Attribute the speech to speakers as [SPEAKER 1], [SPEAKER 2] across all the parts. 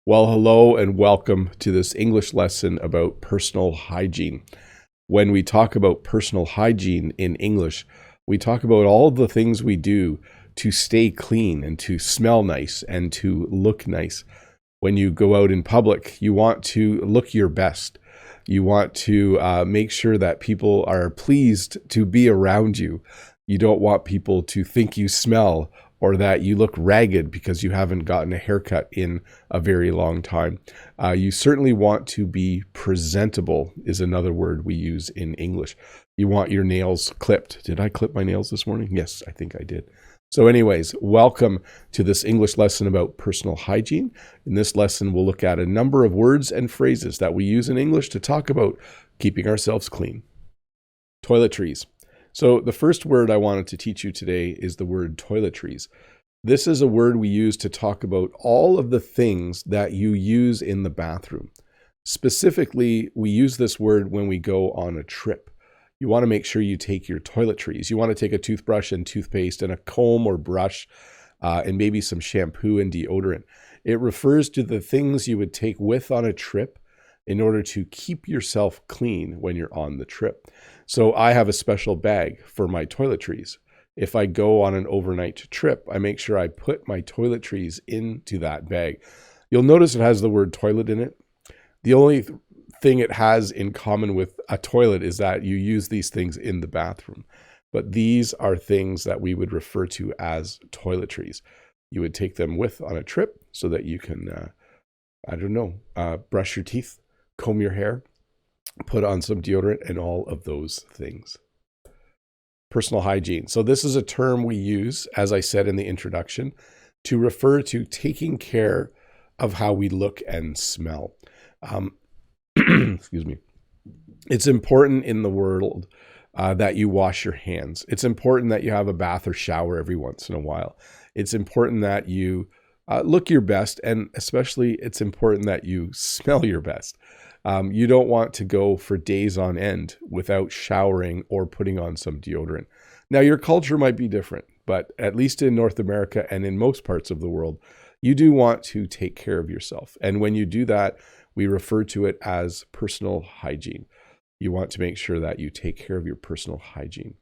[SPEAKER 1] Well, hello and welcome to this English lesson about personal hygiene. When we talk about personal hygiene in English, we talk about all of the things we do to stay clean and to smell nice and to look nice. When you go out in public, you want to look your best. You want to make sure that people are pleased to be around you. You don't want people to think you smell or that you look ragged because you haven't gotten a haircut in a very long time. You certainly want to be presentable is another word we use in English. You want your nails clipped. Did I clip my nails this morning? Yes, I think I did. So anyways, welcome to this English lesson about personal hygiene. In this lesson, we'll look at a number of words and phrases that we use in English to talk about keeping ourselves clean. Toiletries. So the first word I wanted to teach you today is the word toiletries. This is a word we use to talk about all of the things that you use in the bathroom. Specifically, we use this word when we go on a trip. You want to make sure you take your toiletries. You want to take a toothbrush and toothpaste and a comb or brush and maybe some shampoo and deodorant. It refers to the things you would take with on a trip in order to keep yourself clean when you're on the trip. So I have a special bag for my toiletries. If I go on an overnight trip, I make sure I put my toiletries into that bag. You'll notice it has the word toilet in it. The only thing it has in common with a toilet is that you use these things in the bathroom. But these are things that we would refer to as toiletries. You would take them with on a trip so that you can, brush your teeth, comb your hair, put on some deodorant, and all of those things. Personal hygiene. So this is a term we use, as I said in the introduction, to refer to taking care of how we look and smell. Excuse me. It's important in the world that you wash your hands. It's important that you have a bath or shower every once in a while. It's important that you look your best, and especially it's important that you smell your best. You don't want to go for days on end without showering or putting on some deodorant. Now, your culture might be different, but at least in North America and in most parts of the world, you do want to take care of yourself. And when you do that, we refer to it as personal hygiene. You want to make sure that you take care of your personal hygiene.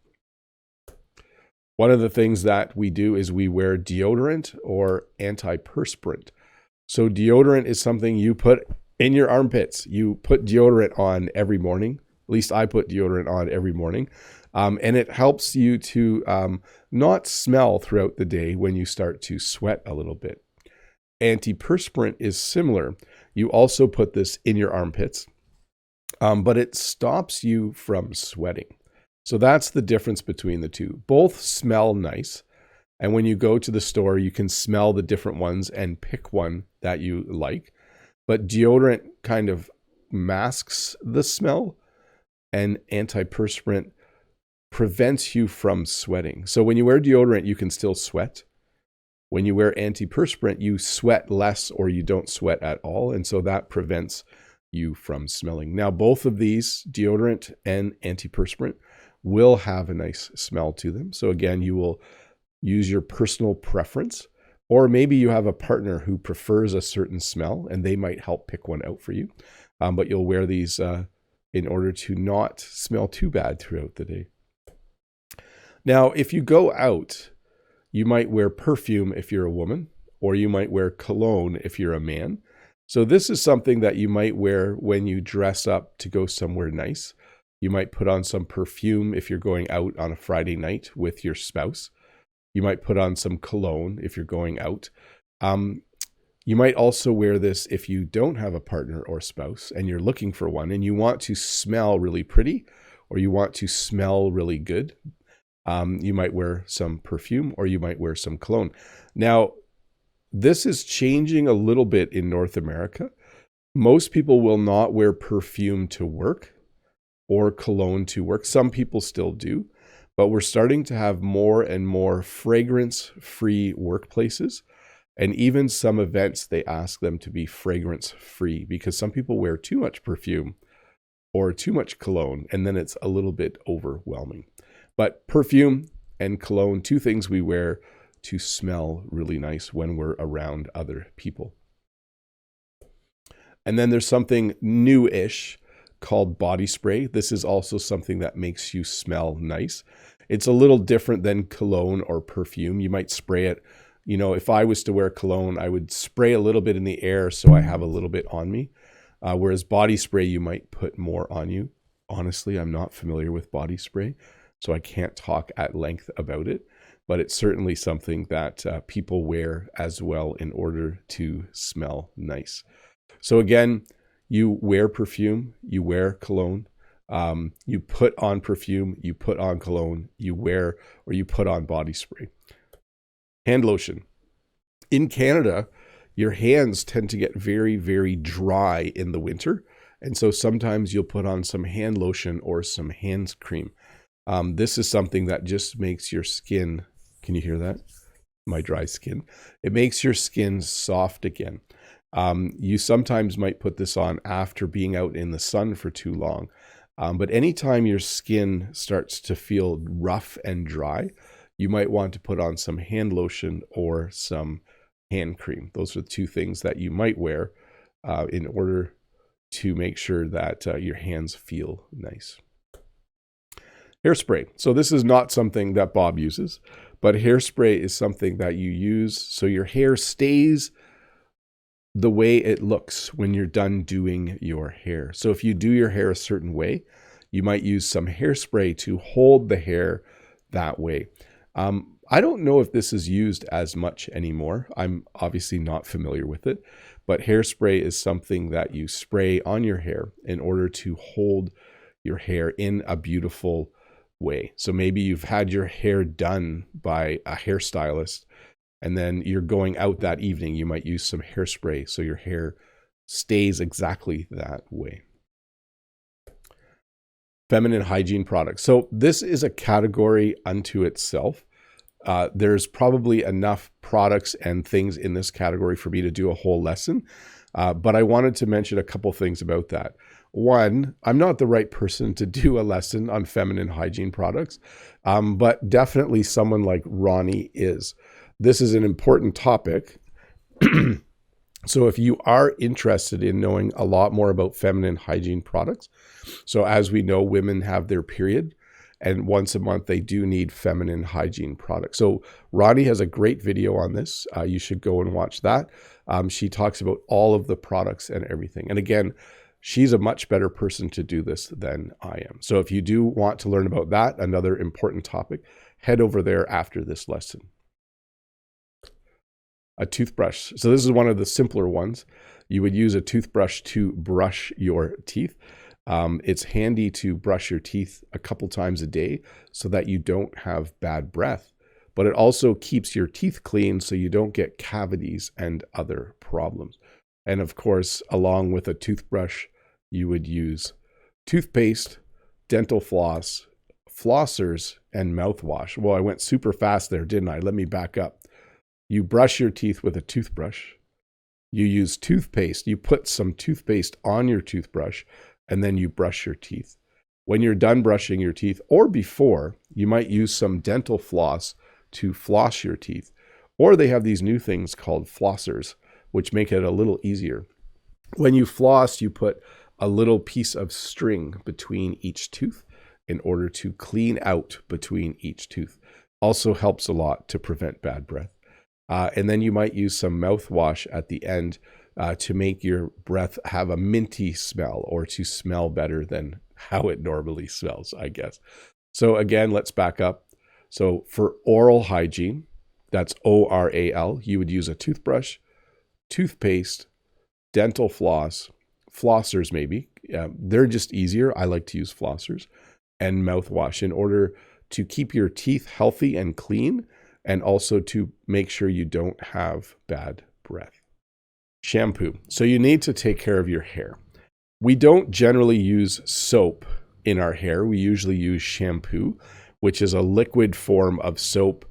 [SPEAKER 1] One of the things that we do is we wear deodorant or antiperspirant. So deodorant is something you put in your armpits. You put deodorant on every morning. At least I put deodorant on every morning. And it helps you to not smell throughout the day when you start to sweat a little bit. Antiperspirant is similar. You also put this in your armpits, but it stops you from sweating. So that's the difference between the two. Both smell nice. And when you go to the store, you can smell the different ones and pick one that you like. But deodorant kind of masks the smell, and antiperspirant prevents you from sweating. So when you wear deodorant, you can still sweat. When you wear antiperspirant, you sweat less or you don't sweat at all. And so that prevents you from smelling. Now, both of these, deodorant and antiperspirant, will have a nice smell to them. So again, you will use your personal preference. Or maybe you have a partner who prefers a certain smell and they might help pick one out for you. But you'll wear these in order to not smell too bad throughout the day. Now, if you go out, you might wear perfume if you're a woman, or you might wear cologne if you're a man. So this is something that you might wear when you dress up to go somewhere nice. You might put on some perfume if you're going out on a Friday night with your spouse. You might put on some cologne if you're going out. You might also wear this if you don't have a partner or spouse and you're looking for one and you want to smell really pretty or you want to smell really good. You might wear some perfume or you might wear some cologne. Now, this is changing a little bit in North America. Most people will not wear perfume to work or cologne to work. Some people still do. But we're starting to have more and more fragrance-free workplaces. And even some events, they ask them to be fragrance-free because some people wear too much perfume or too much cologne, and then it's a little bit overwhelming. But perfume and cologne, two things we wear to smell really nice when we're around other people. And then there's something new-ish called body spray. This is also something that makes you smell nice. It's a little different than cologne or perfume. You might spray it. You know, if I was to wear cologne, I would spray a little bit in the air so I have a little bit on me. Whereas body spray, you might put more on you. Honestly, I'm not familiar with body spray, so I can't talk at length about it. But it's certainly something that people wear as well in order to smell nice. So again, you wear perfume, you wear cologne, you put on perfume, you put on cologne, you wear or you put on body spray. Hand lotion. In Canada, your hands tend to get very, very dry in the winter. And so sometimes you'll put on some hand lotion or some hand cream. This is something that just makes your skin, can you hear that? My dry skin. It makes your skin soft again. You sometimes might put this on after being out in the sun for too long. But anytime your skin starts to feel rough and dry, you might want to put on some hand lotion or some hand cream. Those are the two things that you might wear in order to make sure that your hands feel nice. Hairspray. So this is not something that Bob uses, but hairspray is something that you use so your hair stays the way it looks when you're done doing your hair. So if you do your hair a certain way, you might use some hairspray to hold the hair that way. I don't know if this is used as much anymore. I'm obviously not familiar with it, but hairspray is something that you spray on your hair in order to hold your hair in a beautiful way. So maybe you've had your hair done by a hairstylist and then you're going out that evening. You might use some hairspray so your hair stays exactly that way. Feminine hygiene products. So this is a category unto itself. There's probably enough products and things in this category for me to do a whole lesson. But I wanted to mention a couple things about that. One, I'm not the right person to do a lesson on feminine hygiene products, but definitely someone like Ronnie is. This is an important topic. So if you are interested in knowing a lot more about feminine hygiene products, so as we know, women have their period, and once a month they do need feminine hygiene products. So Ronnie has a great video on this. You should go and watch that. She talks about all of the products and everything. And again, she's a much better person to do this than I am. So if you do want to learn about that, another important topic, head over there after this lesson. A toothbrush. So this is one of the simpler ones. You would use a toothbrush to brush your teeth. It's handy to brush your teeth a couple times a day so that you don't have bad breath, but it also keeps your teeth clean so you don't get cavities and other problems. And of course, along with a toothbrush, you would use toothpaste, dental floss, flossers, and mouthwash. Well, I went super fast there, didn't I? Let me back up. You brush your teeth with a toothbrush. You use toothpaste. You put some toothpaste on your toothbrush, and then you brush your teeth. When you're done brushing your teeth, or before, you might use some dental floss to floss your teeth. Or they have these new things called flossers, which make it a little easier. When you floss, you put a little piece of string between each tooth in order to clean out between each tooth. Also helps a lot to prevent bad breath. And then you might use some mouthwash at the end to make your breath have a minty smell or to smell better than how it normally smells, I guess. So again, let's back up. So for oral hygiene, that's ORAL, you would use a toothbrush, toothpaste, dental floss, flossers maybe. They're just easier. I like to use flossers, and mouthwash in order to keep your teeth healthy and clean, and also to make sure you don't have bad breath. Shampoo. So you need to take care of your hair. We don't generally use soap in our hair. We usually use shampoo, which is a liquid form of soap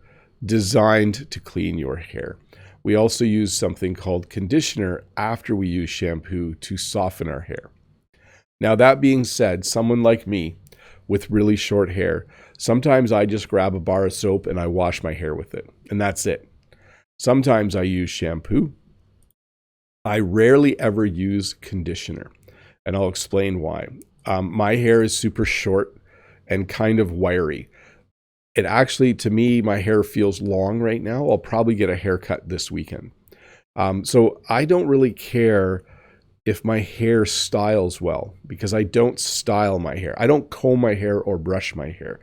[SPEAKER 1] designed to clean your hair. We also use something called conditioner after we use shampoo to soften our hair. Now, that being said, someone like me with really short hair, sometimes I just grab a bar of soap and I wash my hair with it, and that's it. Sometimes I use shampoo. I rarely ever use conditioner, and I'll explain why. My hair is super short and kind of wiry. It actually, to me, my hair feels long right now. I'll probably get a haircut this weekend. So I don't really care if my hair styles well, because I don't style my hair. I don't comb my hair or brush my hair.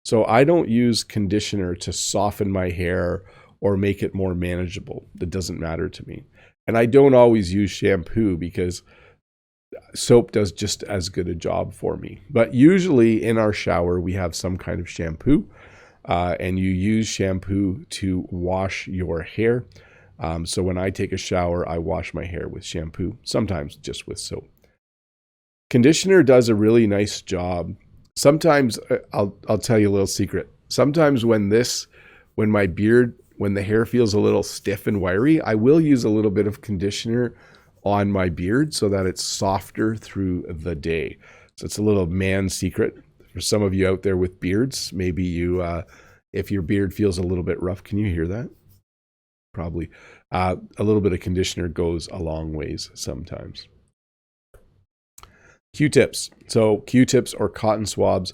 [SPEAKER 1] So I don't use conditioner to soften my hair or make it more manageable. That doesn't matter to me. And I don't always use shampoo because soap does just as good a job for me. But usually in our shower, we have some kind of shampoo, and you use shampoo to wash your hair. So when I take a shower, I wash my hair with shampoo, sometimes just with soap. Conditioner does a really nice job. Sometimes, I'll tell you a little secret. Sometimes when the hair feels a little stiff and wiry, I will use a little bit of conditioner on my beard so that it's softer through the day. So it's a little man secret for some of you out there with beards. Maybe you, if your beard feels a little bit rough, can you hear that? Probably. A little bit of conditioner goes a long ways sometimes. Q-tips. So Q-tips or cotton swabs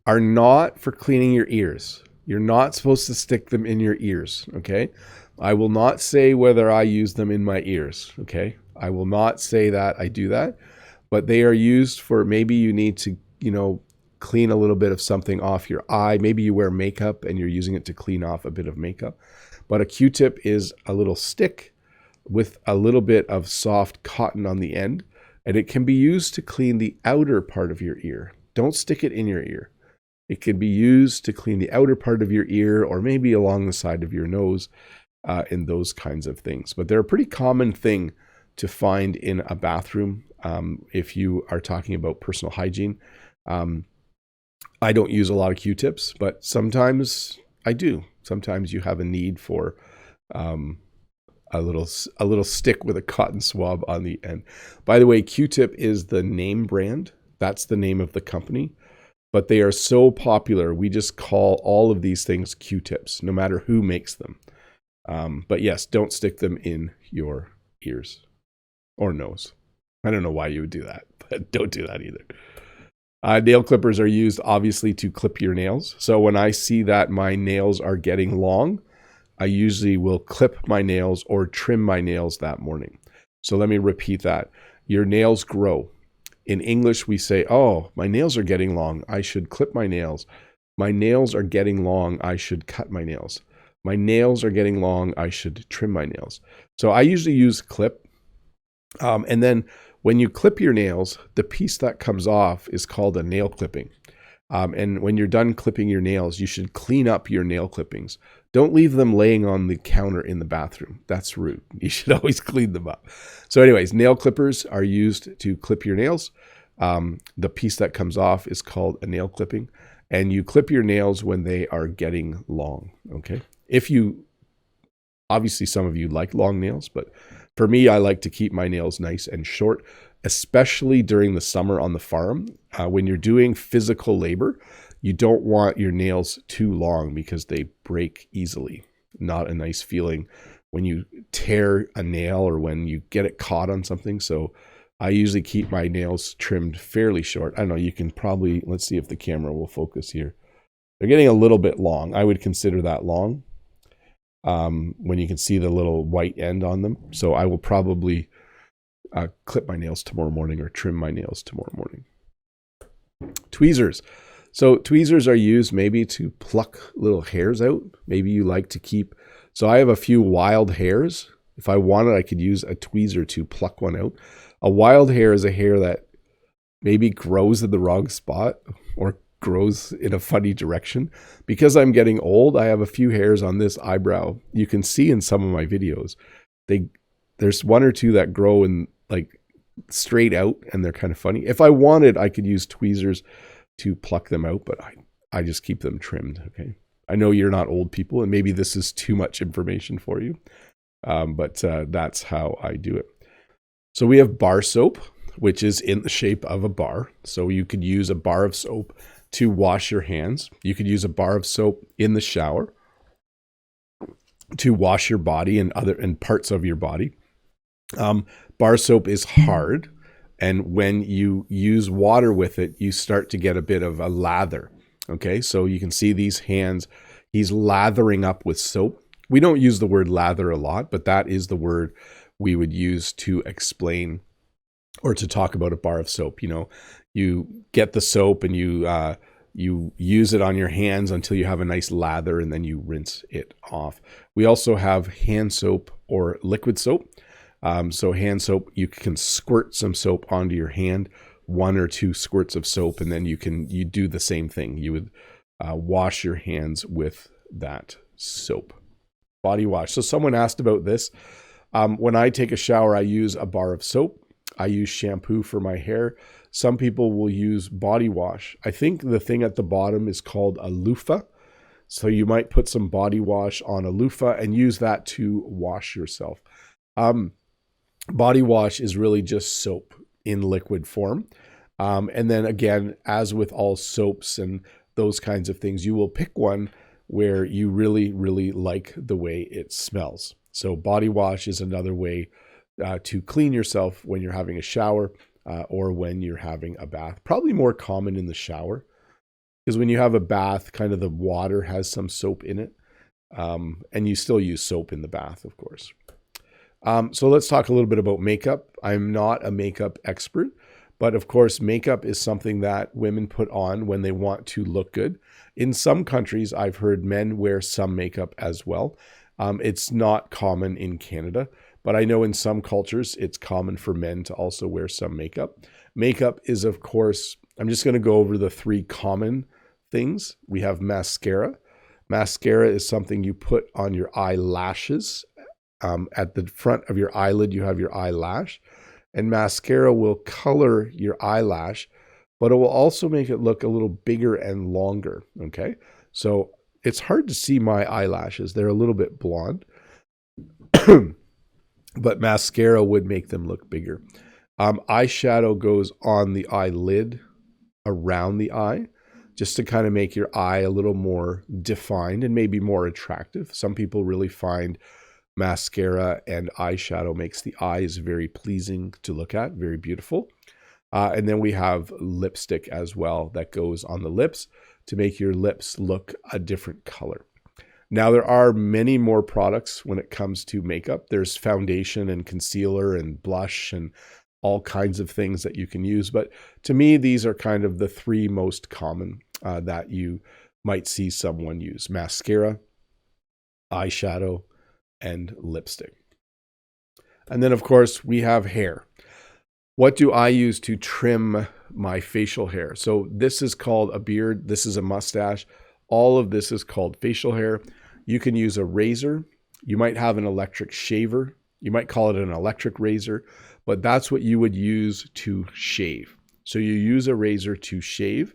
[SPEAKER 1] are not for cleaning your ears. You're not supposed to stick them in your ears, okay? I will not say whether I use them in my ears, okay? I will not say that I do that, but they are used for, maybe you need to, clean a little bit of something off your eye. Maybe you wear makeup and you're using it to clean off a bit of makeup. But a Q-tip is a little stick with a little bit of soft cotton on the end, and it can be used to clean the outer part of your ear. Don't stick it in your ear. It can be used to clean the outer part of your ear or maybe along the side of your nose, and those kinds of things. But they're a pretty common thing to find in a bathroom if you are talking about personal hygiene. I don't use a lot of Q-tips, but sometimes I do. Sometimes you have a need for a little stick with a cotton swab on the end. By the way, Q-tip is the name brand. That's the name of the company. But they are so popular, we just call all of these things Q-tips, no matter who makes them. But yes, don't stick them in your ears or nose. I don't know why you would do that, but don't do that either. Nail clippers are used, obviously, to clip your nails. So when I see that my nails are getting long, I usually will clip my nails or trim my nails that morning. So let me repeat that. Your nails grow. In English, we say, oh, my nails are getting long. I should clip my nails. My nails are getting long. I should cut my nails. My nails are getting long. I should trim my nails. So I usually use clip. And then when you clip your nails, the piece that comes off is called a nail clipping. And when you're done clipping your nails, you should clean up your nail clippings. Don't leave them laying on the counter in the bathroom. That's rude. You should always clean them up. So anyways, nail clippers are used to clip your nails. The piece that comes off is called a nail clipping. And you clip your nails when they are getting long, okay? Obviously some of you like long nails, but for me, I like to keep my nails nice and short, especially during the summer on the farm. When you're doing physical labor, you don't want your nails too long because they break easily. Not a nice feeling when you tear a nail or when you get it caught on something. So I usually keep my nails trimmed fairly short. I don't know, you can probably, let's see if the camera will focus here. They're getting a little bit long. I would consider that long when you can see the little white end on them. So I will probably clip my nails tomorrow morning or trim my nails tomorrow morning. Tweezers. So tweezers are used maybe to pluck little hairs out. Maybe you like to keep, so I have a few wild hairs. If I wanted, I could use a tweezer to pluck one out. A wild hair is a hair that maybe grows in the wrong spot or grows in a funny direction. Because I'm getting old, I have a few hairs on this eyebrow. You can see in some of my videos, there's one or two that grow in like straight out and they're kind of funny. If I wanted, I could use tweezers to pluck them out, but I just keep them trimmed, okay? I know you're not old people and maybe this is too much information for you, but that's how I do it. So we have bar soap, which is in the shape of a bar. So you could use a bar of soap to wash your hands. You could use a bar of soap in the shower to wash your body and parts of your body. Bar soap is hard, and when you use water with it, you start to get a bit of a lather. Okay, so you can see these hands, he's lathering up with soap. We don't use the word lather a lot, but that is the word we would use to explain or to talk about a bar of soap. You know, you get the soap and you use it on your hands until you have a nice lather, and then you rinse it off. We also have hand soap or liquid soap. So hand soap, you can squirt some soap onto your hand, 1 or 2 squirts of soap, and then you do the same thing. You would wash your hands with that soap. Body wash. So someone asked about this. When I take a shower, I use a bar of soap. I use shampoo for my hair. Some people will use body wash. I think the thing at the bottom is called a loofah. So you might put some body wash on a loofah and use that to wash yourself. Body wash is really just soap in liquid form. And then again, as with all soaps and those kinds of things, you will pick one where you really, really like the way it smells. So body wash is another way to clean yourself when you're having a shower or when you're having a bath. Probably more common in the shower, because when you have a bath, kind of the water has some soap in it. And you still use soap in the bath, of course. So let's talk a little bit about makeup. I'm not a makeup expert, but of course, makeup is something that women put on when they want to look good. In some countries, I've heard men wear some makeup as well. It's not common in Canada, but I know in some cultures, it's common for men to also wear some makeup. Makeup is, of course, I'm just going to go over the 3 common things. We have mascara. Mascara is something you put on your eyelashes. At the front of your eyelid, you have your eyelash, and mascara will color your eyelash, but it will also make it look a little bigger and longer. Okay, so it's hard to see my eyelashes. They're a little bit blonde, but mascara would make them look bigger. Eyeshadow goes on the eyelid around the eye, just to kind of make your eye a little more defined and maybe more attractive. Some people really find mascara and eyeshadow makes the eyes very pleasing to look at, very beautiful. And then we have lipstick as well that goes on the lips to make your lips look a different color. Now, there are many more products when it comes to makeup. There's foundation and concealer and blush and all kinds of things that you can use. But to me, these are kind of the 3 most common that you might see someone use: mascara, eyeshadow, and lipstick. And then, of course, we have hair. What do I use to trim my facial hair? So this is called a beard. This is a mustache. All of this is called facial hair. You can use a razor. You might have an electric shaver. You might call it an electric razor, but that's what you would use to shave. So you use a razor to shave.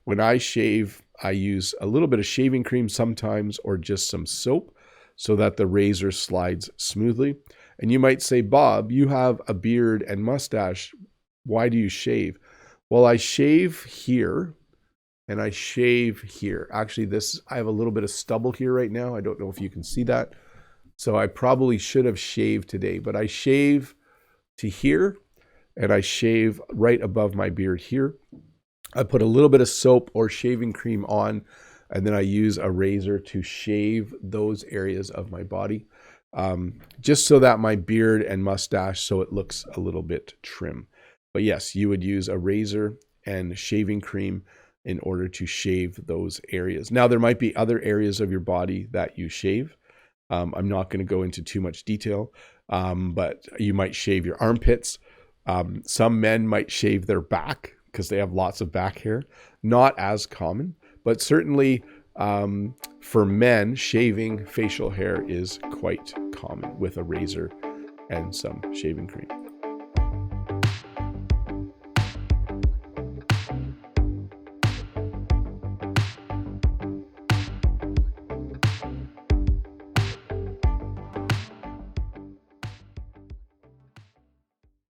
[SPEAKER 1] When I shave, I use a little bit of shaving cream sometimes, or just some soap, so that the razor slides smoothly. And you might say, Bob, you have a beard and mustache. Why do you shave? Well, I shave here and I shave here. Actually, I have a little bit of stubble here right now. I don't know if you can see that. So I probably should have shaved today, but I shave to here and I shave right above my beard here. I put a little bit of soap or shaving cream on, and then I use a razor to shave those areas of my body, just so that my beard and mustache, so it looks a little bit trim. But yes, you would use a razor and shaving cream in order to shave those areas. Now, there might be other areas of your body that you shave. I'm not going to go into too much detail, but you might shave your armpits. Some men might shave their back because they have lots of back hair. Not as common, but certainly for men, shaving facial hair is quite common with a razor and some shaving cream.